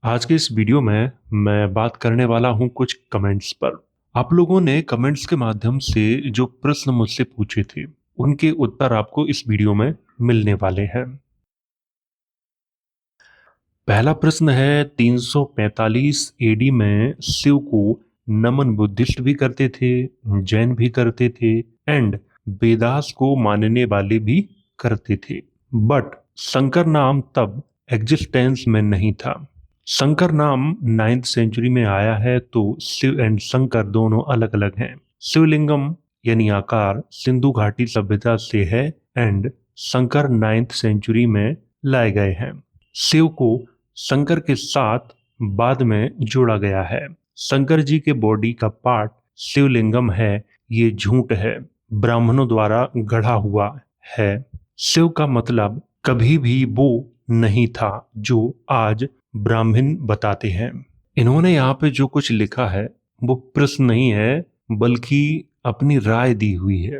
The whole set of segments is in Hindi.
आज के इस वीडियो में मैं बात करने वाला हूं कुछ कमेंट्स पर। आप लोगों ने कमेंट्स के माध्यम से जो प्रश्न मुझसे पूछे थे, उनके उत्तर आपको इस वीडियो में मिलने वाले हैं। पहला प्रश्न है, 345 एडी में शिव को नमन बुद्धिस्ट भी करते थे, जैन भी करते थे एंड वेदास को मानने वाले भी करते थे, बट शंकर नाम तब एग्जिस्टेंस में नहीं था। शंकर नाम 9th सेंचुरी में आया है, तो शिव एंड शंकर दोनों अलग अलग हैं। शिवलिंगम यानी आकार सिंधु घाटी सभ्यता से है एंड शंकर 9th सेंचुरी में लाए गए हैं। शिव को शंकर के साथ बाद में जोड़ा गया है। शंकर जी के बॉडी का पार्ट शिवलिंगम है, ये झूठ है, ब्राह्मणों द्वारा गढ़ा हुआ है। शिव का मतलब कभी भी वो नहीं था जो आज ब्राह्मण बताते हैं। इन्होंने यहाँ पे जो कुछ लिखा है वो प्रश्न नहीं है, बल्कि अपनी राय दी हुई है।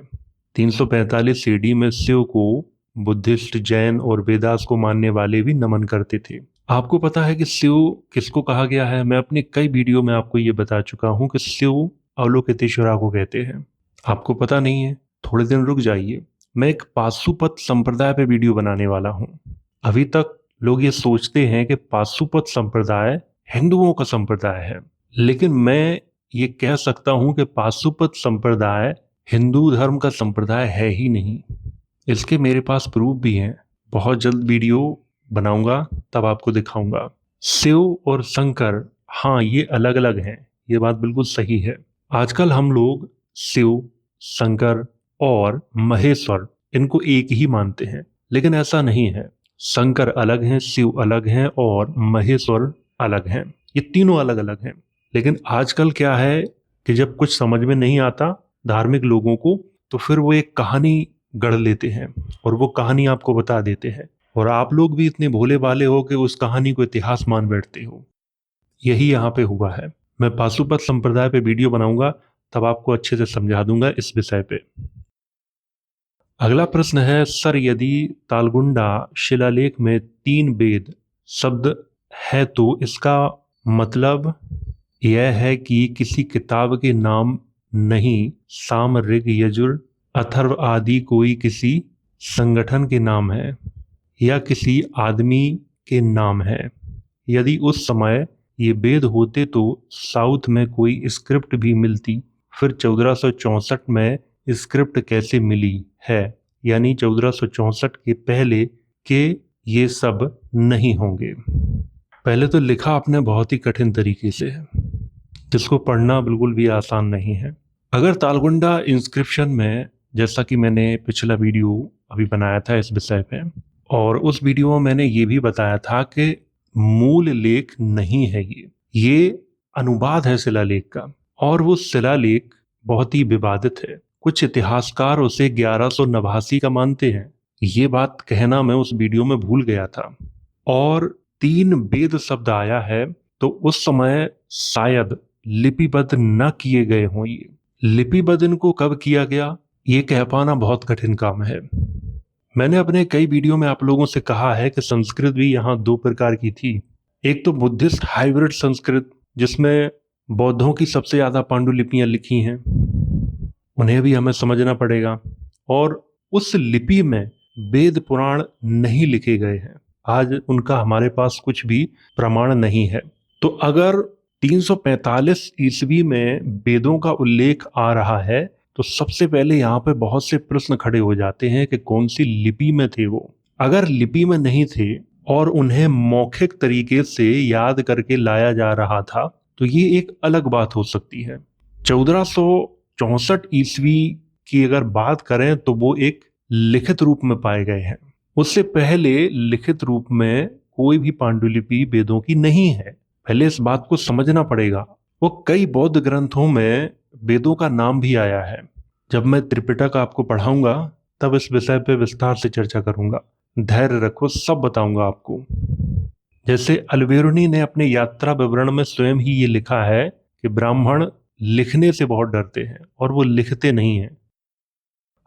345 ईडी में शिव को बुद्धिस्ट, जैन और वेदास को मानने वाले भी नमन करते थे। आपको पता है कि शिव किसको कहा गया है? मैं अपनी कई वीडियो में आपको ये बता चुका हूं कि शिव अवलोकितेश्वरा को कहते हैं। आपको पता नहीं है? थोड़े दिन रुक जाइए, मैं एक पाशुपत संप्रदाय पे वीडियो बनाने वाला हूं। अभी तक लोग ये सोचते हैं कि पाशुपत संप्रदाय हिंदुओं का संप्रदाय है, लेकिन मैं ये कह सकता हूं कि पाशुपत संप्रदाय हिंदू धर्म का संप्रदाय है ही नहीं। इसके मेरे पास प्रूफ भी हैं। बहुत जल्द वीडियो बनाऊंगा, तब आपको दिखाऊंगा। शिव और शंकर, हाँ, ये अलग अलग हैं, ये बात बिल्कुल सही है। आजकल हम लोग शिव, शंकर और महेश्वर इनको एक ही मानते हैं, लेकिन ऐसा नहीं है। शंकर अलग हैं, शिव अलग हैं और महेश्वर अलग हैं। ये तीनों अलग अलग हैं। लेकिन आजकल क्या है कि जब कुछ समझ में नहीं आता धार्मिक लोगों को, तो फिर वो एक कहानी गढ़ लेते हैं और वो कहानी आपको बता देते हैं, और आप लोग भी इतने भोले भाले हो कि उस कहानी को इतिहास मान बैठते हो। यही यहाँ पे हुआ है। मैं पाशुपत संप्रदाय पे वीडियो बनाऊंगा, तब आपको अच्छे से समझा दूंगा इस विषय पे। अगला प्रश्न है, सर यदि तालगुंडा शिलालेख में 3 वेद शब्द है तो इसका मतलब यह है कि किसी किताब के नाम नहीं, साम, ऋग, यजुर, अथर्व आदि कोई किसी संगठन के नाम है या किसी आदमी के नाम है। यदि उस समय ये वेद होते तो साउथ में कोई स्क्रिप्ट भी मिलती, फिर 1464 में स्क्रिप्ट कैसे मिली है? यानी 1464 के पहले के ये सब नहीं होंगे। पहले तो लिखा आपने बहुत ही कठिन तरीके से है, जिसको पढ़ना बिल्कुल भी आसान नहीं है। अगर तालगुंडा इंस्क्रिप्शन में, जैसा कि मैंने पिछला वीडियो अभी बनाया था इस विषय पे, और उस वीडियो में मैंने ये भी बताया था कि मूल लेख नहीं है ये अनुवाद है शिलालेख का, और वो शिलालेख बहुत ही विवादित है। कुछ इतिहासकार उसे 1189 का मानते हैं। ये बात कहना मैं उस वीडियो में भूल गया था। और 3 वेद शब्द आया है, तो उस समय शायद लिपिबद्ध न किए गए हों। ये लिपिबद्ध इनको कब किया गया, ये कह पाना बहुत कठिन काम है। मैंने अपने कई वीडियो में आप लोगों से कहा है कि संस्कृत भी यहाँ 2 प्रकार की थी। एक तो बुद्धिस्ट हाइब्रिड संस्कृत, जिसमें बौद्धों की सबसे ज्यादा पांडुलिपियां लिखी हैं, उन्हें भी हमें समझना पड़ेगा। और उस लिपि में वेद पुराण नहीं लिखे गए हैं। आज उनका हमारे पास कुछ भी प्रमाण नहीं है। तो अगर 345 ईस्वी में वेदों का उल्लेख आ रहा है, तो सबसे पहले यहाँ पे बहुत से प्रश्न खड़े हो जाते हैं कि कौन सी लिपि में थे वो। अगर लिपि में नहीं थे और उन्हें मौखिक तरीके से याद करके लाया जा रहा था, तो ये एक अलग बात हो सकती है। 1464 ईस्वी की अगर बात करें तो वो एक लिखित रूप में पाए गए हैं। उससे पहले लिखित रूप में कोई भी पांडुलिपि वेदों की नहीं है। पहले इस बात को समझना पड़ेगा। वो कई बौद्ध ग्रंथों में वेदों का नाम भी आया है। जब मैं त्रिपिटक आपको पढ़ाऊंगा, तब इस विषय पे विस्तार से चर्चा करूंगा। धैर्य रखो, सब बताऊंगा आपको। जैसे अल्बेरुनी ने अपने यात्रा विवरण में स्वयं ही ये लिखा है कि ब्राह्मण लिखने से बहुत डरते हैं और वो लिखते नहीं हैं।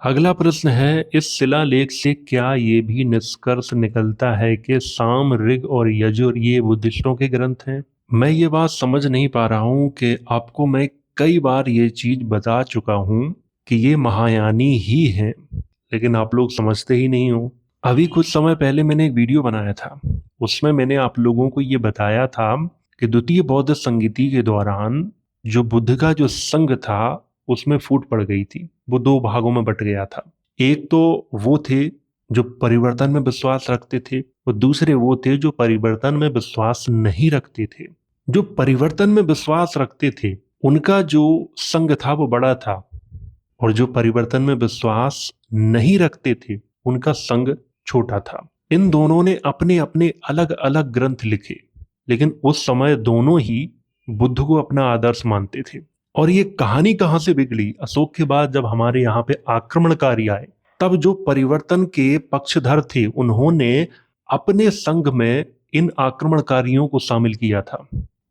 अगला प्रश्न है, इस शिलालेख से क्या ये भी निष्कर्ष निकलता है कि साम, ऋग और यजुर ये बुद्धिस्टों के ग्रंथ हैं? मैं ये बात समझ नहीं पा रहा हूं कि आपको मैं कई बार ये चीज बता चुका हूं कि ये महायानी ही हैं, लेकिन आप लोग समझते ही नहीं हो। अभी कुछ समय पहले मैंने एक वीडियो बनाया था, उसमें मैंने आप लोगों को ये बताया था कि द्वितीय बौद्ध संगीति के दौरान जो बुद्ध का जो संघ था उसमें फूट पड़ गई थी, वो दो भागों में बट गया था। एक तो वो थे जो परिवर्तन में विश्वास रखते थे, और दूसरे वो थे जो परिवर्तन में विश्वास नहीं रखते थे। जो परिवर्तन में विश्वास रखते थे उनका जो संघ था वो बड़ा था, और जो परिवर्तन में विश्वास नहीं रखते थे उनका संघ छोटा था। इन दोनों ने अपने अपने अलग अलग ग्रंथ लिखे, लेकिन उस समय दोनों ही बुद्ध को अपना आदर्श मानते थे। और ये कहानी कहां से बिगड़ी, अशोक के बाद जब हमारे यहाँ पे आक्रमणकारी आए, तब जो परिवर्तन के पक्षधर थे उन्होंने अपने संघ में इन आक्रमणकारियों को शामिल किया था,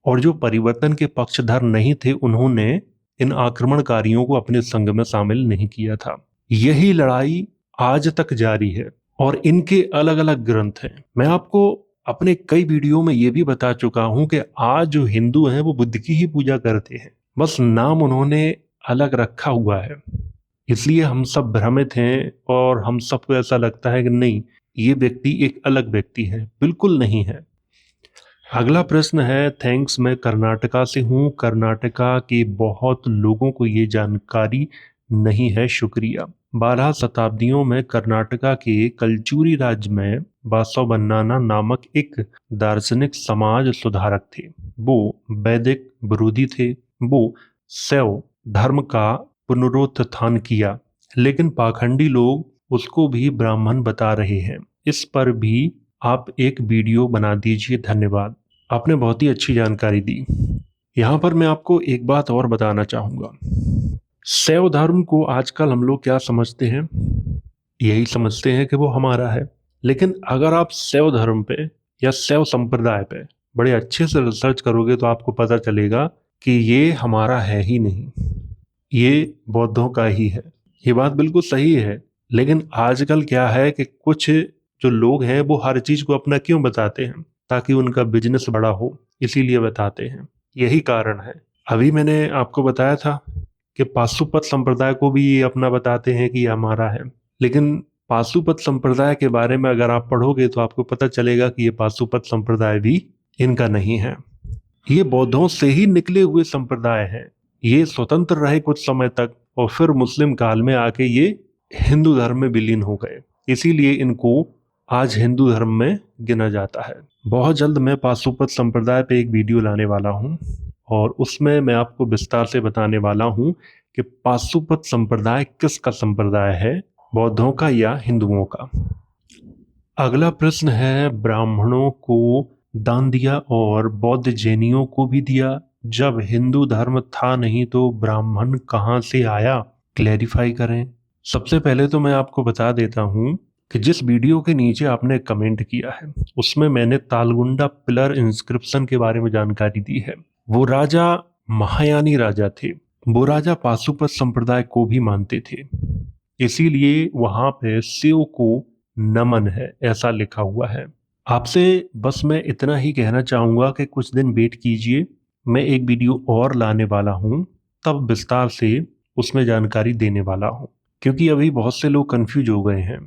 और जो परिवर्तन के पक्षधर नहीं थे उन्होंने इन आक्रमणकारियों को अपने संघ में शामिल नहीं किया था। यही लड़ाई आज तक जारी है, और इनके अलग अलग ग्रंथ हैं। मैं आपको अपने कई वीडियो में ये भी बता चुका हूं कि आज जो हिंदू हैं वो बुद्ध की ही पूजा करते हैं, बस नाम उन्होंने अलग रखा हुआ है। इसलिए हम सब भ्रमित हैं, और हम सबको ऐसा लगता है कि नहीं, ये व्यक्ति एक अलग व्यक्ति है। बिल्कुल नहीं है। अगला प्रश्न है, थैंक्स, मैं कर्नाटका से हूँ। कर्नाटका के बहुत लोगों को ये जानकारी नहीं है, शुक्रिया। 12 शताब्दियों में कर्नाटका के कलचुरी राज्य में बासवबन्नाना नामक एक दार्शनिक समाज सुधारक थे। वो वैदिक विरोधी थे। वो शैव धर्म का पुनरुत्थान किया, लेकिन पाखंडी लोग उसको भी ब्राह्मण बता रहे हैं। इस पर भी आप एक वीडियो बना दीजिए, धन्यवाद। आपने बहुत ही अच्छी जानकारी दी। यहाँ पर मैं आपको एक बात और बताना चाहूंगा। शैव धर्म को आजकल हम लोग क्या समझते हैं? यही समझते हैं कि वो हमारा है। लेकिन अगर आप शैव धर्म पे या शैव संप्रदाय पे बड़े अच्छे से रिसर्च करोगे तो आपको पता चलेगा कि ये हमारा है ही नहीं, ये बौद्धों का ही है। ये बात बिल्कुल सही है। लेकिन आजकल क्या है कि कुछ जो लोग हैं वो हर चीज को अपना क्यों बताते हैं? ताकि उनका बिजनेस बड़ा हो, इसीलिए बताते हैं। यही कारण है। अभी मैंने आपको बताया था कि पाशुपत संप्रदाय को भी ये अपना बताते हैं कि ये हमारा है। लेकिन पाशुपत संप्रदाय के बारे में अगर आप पढ़ोगे तो आपको पता चलेगा कि ये पाशुपत संप्रदाय भी इनका नहीं है। ये बौद्धों से ही निकले हुए संप्रदाय हैं। ये स्वतंत्र रहे कुछ समय तक, और फिर मुस्लिम काल में आके ये हिंदू धर्म में विलीन हो गए। इसीलिए इनको आज हिंदू धर्म में गिना जाता है। बहुत जल्द मैं पाशुपत संप्रदाय पे एक वीडियो लाने वाला हूँ, और उसमें मैं आपको विस्तार से बताने वाला हूँ कि पाशुपत संप्रदाय किसका संप्रदाय है, बौद्धों का या हिंदुओं का। अगला प्रश्न है, ब्राह्मणों को दान दिया और बौद्ध जैनियों को भी दिया, जब हिंदू धर्म था नहीं तो ब्राह्मण कहाँ से आया? क्लैरिफाई करें। सबसे पहले तो मैं आपको बता देता हूँ कि जिस वीडियो के नीचे आपने कमेंट किया है उसमें मैंने तालगुंडा पिलर इंस्क्रिप्शन के बारे में जानकारी दी है। वो राजा महायानी राजा थे। वो राजा पाशुपत संप्रदाय को भी मानते थे, इसीलिए वहां पे शिव को नमन है ऐसा लिखा हुआ है। आपसे बस मैं इतना ही कहना चाहूंगा कि कुछ दिन वेट कीजिए, मैं एक वीडियो और लाने वाला हूं, तब विस्तार से उसमें जानकारी देने वाला हूं, क्योंकि अभी बहुत से लोग कंफ्यूज हो गए हैं।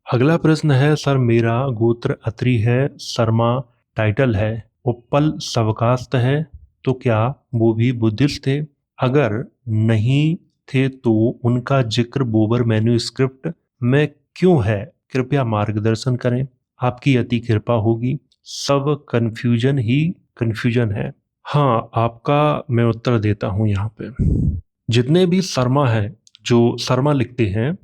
अगला प्रश्न है, सर मेरा गोत्र अत्रि है, शर्मा टाइटल है, उप्पल सवकास्ट है, तो क्या वो भी बुद्धिस्ट थे? अगर नहीं थे तो उनका जिक्र बोबर मैन्युस्क्रिप्ट में क्यों है? कृपया मार्गदर्शन करें, आपकी अति कृपा होगी। सब कन्फ्यूजन ही कन्फ्यूजन है। हाँ, आपका मैं उत्तर देता हूं। यहाँ पे जितने भी शर्मा हैं, जो शर्मा लिखते हैं,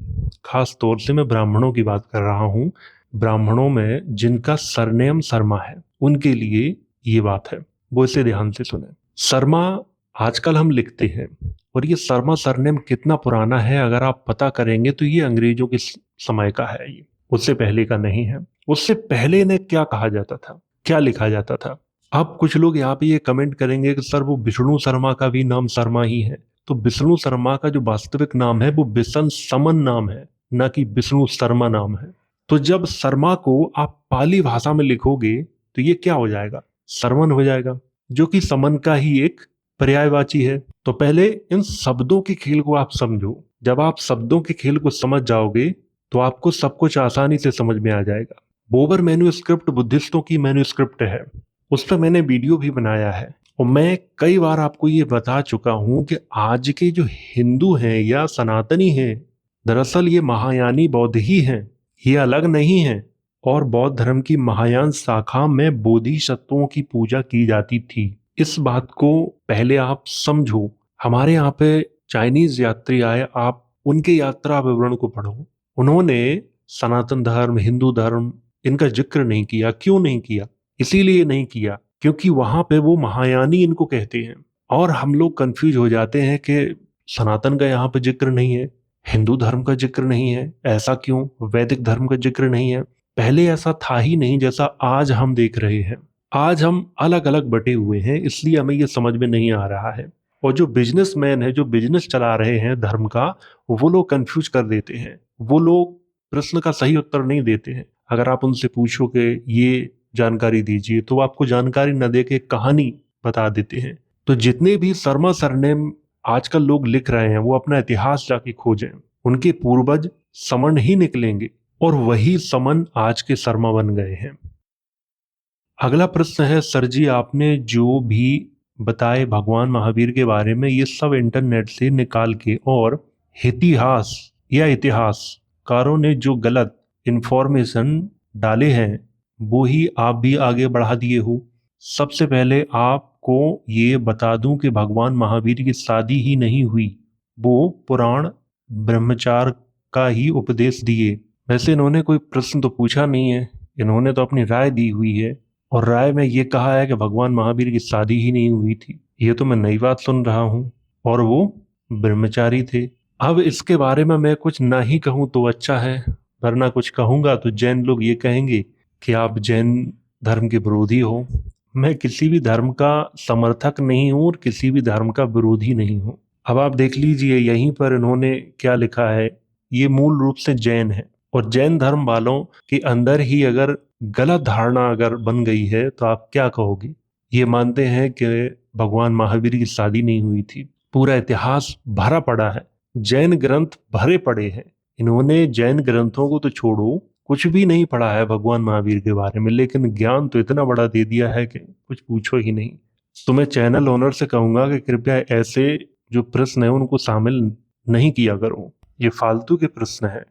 खास तौर से मैं ब्राह्मणों की बात कर रहा हूं, ब्राह्मणों में जिनका सरनेम शर्मा है उनके लिए ये बात है, वो इसे ध्यान से सुने। शर्मा आजकल हम लिखते हैं, और ये शर्मा सरनेम कितना पुराना है अगर आप पता करेंगे तो ये अंग्रेजों के समय का है, ये उससे पहले का नहीं है। उससे पहले ने क्या कहा जाता था, क्या लिखा जाता था? अब कुछ लोग यहाँ पे ये कमेंट करेंगे कि सर वो विष्णु शर्मा का भी नाम शर्मा ही है, तो विष्णु शर्मा का जो वास्तविक नाम है वो बिशन समन नाम है, ना कि विष्णु शर्मा नाम है। तो जब शर्मा को आप पाली भाषा में लिखोगे तो ये क्या हो जाएगा, सरमन हो जाएगा, जो कि समन का ही एक पर्यायवाची है। तो पहले इन शब्दों के खेल को आप समझो। जब आप शब्दों के खेल को समझ जाओगे तो आपको सब कुछ आसानी से समझ में आ जाएगा। बोबर मैन्युस्क्रिप्ट बुद्धिस्टों की मैन्युस्क्रिप्ट है, उस पर मैंने वीडियो भी बनाया है और मैं कई बार आपको ये बता चुका हूं कि आज के जो हिंदू हैं या सनातनी हैं, दरअसल ये महायानी बौद्ध ही हैं, ये अलग नहीं है। और बौद्ध धर्म की महायान शाखा में बोधिसत्वों की पूजा की जाती थी। इस बात को पहले आप समझो। हमारे यहाँ पे चाइनीज यात्री आए, आप उनके यात्रा विवरण को पढ़ो। उन्होंने सनातन धर्म, हिंदू धर्म, इनका जिक्र नहीं किया। क्यों नहीं किया? इसीलिए नहीं किया क्योंकि वहां पे वो महायानी इनको कहते हैं। और हम लोग कंफ्यूज हो जाते हैं कि सनातन का यहाँ पे जिक्र नहीं है, हिंदू धर्म का जिक्र नहीं है, ऐसा क्यों? वैदिक धर्म का जिक्र नहीं है। पहले ऐसा था ही नहीं जैसा आज हम देख रहे हैं। आज हम अलग अलग बटे हुए हैं, इसलिए हमें ये समझ में नहीं आ रहा है। और जो बिजनेसमैन है, जो बिजनेस चला रहे हैं धर्म का, वो लोग कंफ्यूज कर देते हैं। वो लोग प्रश्न का सही उत्तर नहीं देते हैं। अगर आप उनसे पूछो कि ये जानकारी दीजिए तो वो आपको जानकारी न दे के कहानी बता देते हैं। तो जितने भी शर्मा सरनेम आजकल लोग लिख रहे हैं वो अपना इतिहास जाके खोजें। उनके पूर्वज समन ही निकलेंगे और वही समन आज के शर्मा बन गए हैं। अगला प्रश्न है, सर जी आपने जो भी बताए भगवान महावीर के बारे में ये सब इंटरनेट से निकाल के और इतिहासकारों ने जो गलत इंफॉर्मेशन डाले हैं वो ही आप भी आगे बढ़ा दिए हो। सबसे पहले आपको ये बता दूं कि भगवान महावीर की शादी ही नहीं हुई, वो पुराण ब्रह्मचार का ही उपदेश दिए। वैसे इन्होंने कोई प्रश्न तो पूछा नहीं है, इन्होंने तो अपनी राय दी हुई है और राय में ये कहा है कि भगवान महावीर की शादी ही नहीं हुई थी। ये तो मैं नई बात सुन रहा हूँ और वो ब्रह्मचारी थे। अब इसके बारे में मैं कुछ ना ही कहूँ तो अच्छा है, वरना कुछ कहूंगा तो जैन लोग ये कहेंगे कि आप जैन धर्म के विरोधी हो। मैं किसी भी धर्म का समर्थक नहीं हूं और किसी भी धर्म का विरोधी नहीं हूं। अब आप देख लीजिए यहीं पर इन्होंने क्या लिखा है। ये मूल रूप से जैन है और जैन धर्म वालों के अंदर ही अगर गलत धारणा अगर बन गई है तो आप क्या कहोगे? ये मानते हैं कि भगवान महावीर की शादी नहीं हुई थी। पूरा इतिहास भरा पड़ा है, जैन ग्रंथ भरे पड़े हैं। इन्होंने जैन ग्रंथों को तो छोड़ो, कुछ भी नहीं पढ़ा है भगवान महावीर के बारे में, लेकिन ज्ञान तो इतना बड़ा दे दिया है कि कुछ पूछो ही नहीं। तो मैं चैनल ओनर से कहूंगा कि कृपया ऐसे जो प्रश्न है उनको शामिल नहीं किया करो, ये फालतू के प्रश्न है।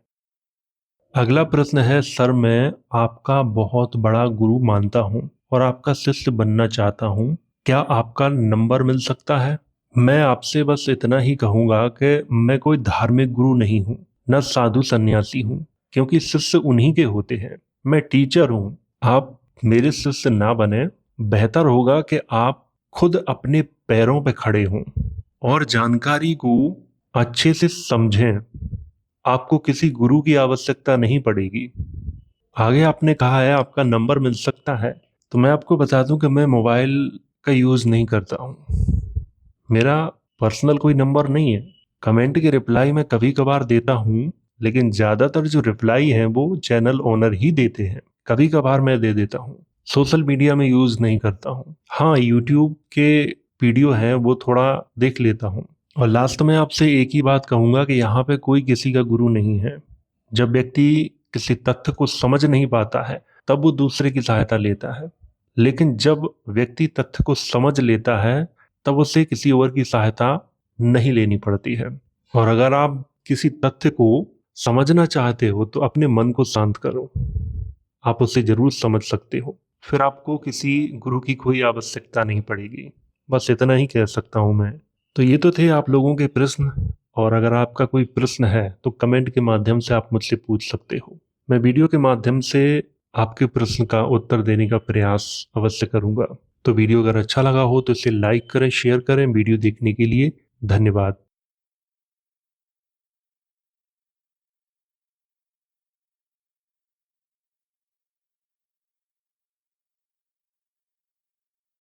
अगला प्रश्न है, सर मैं आपका बहुत बड़ा गुरु मानता हूँ और आपका शिष्य बनना चाहता हूँ, क्या आपका नंबर मिल सकता है? मैं आपसे बस इतना ही कहूंगा कि मैं कोई धार्मिक गुरु नहीं हूँ, न साधु सन्यासी हूँ, क्योंकि शिष्य उन्हीं के होते हैं। मैं टीचर हूँ। आप मेरे शिष्य ना बने, बेहतर होगा कि आप खुद अपने पैरों पे खड़े हों और जानकारी को अच्छे से समझें। आपको किसी गुरु की आवश्यकता नहीं पड़ेगी। आगे आपने कहा है आपका नंबर मिल सकता है, तो मैं आपको बता दूं कि मैं मोबाइल का यूज नहीं करता हूँ। मेरा पर्सनल कोई नंबर नहीं है। कमेंट के रिप्लाई मैं कभी कभार देता हूँ, लेकिन ज्यादातर जो रिप्लाई है वो चैनल ओनर ही देते हैं। कभी कभार मैं दे देता हूँ। सोशल मीडिया में यूज नहीं करता हूँ। हाँ, यूट्यूब के वीडियो हैं वो थोड़ा देख लेता हूँ। और लास्ट में आपसे एक ही बात कहूंगा कि यहाँ पे कोई किसी का गुरु नहीं है। जब व्यक्ति किसी तथ्य को समझ नहीं पाता है तब वो दूसरे की सहायता लेता है, लेकिन जब व्यक्ति तथ्य को समझ लेता है तब उसे किसी और की सहायता नहीं लेनी पड़ती है। और अगर आप किसी तथ्य को समझना चाहते हो तो अपने मन को शांत करो, आप उसे जरूर समझ सकते हो। फिर आपको किसी गुरु की कोई आवश्यकता नहीं पड़ेगी। बस इतना ही कह सकता हूं मैं। तो ये तो थे आप लोगों के प्रश्न, और अगर आपका कोई प्रश्न है तो कमेंट के माध्यम से आप मुझसे पूछ सकते हो। मैं वीडियो के माध्यम से आपके प्रश्न का उत्तर देने का प्रयास अवश्य करूंगा। तो वीडियो अगर अच्छा लगा हो तो इसे लाइक करें, शेयर करें। वीडियो देखने के लिए धन्यवाद।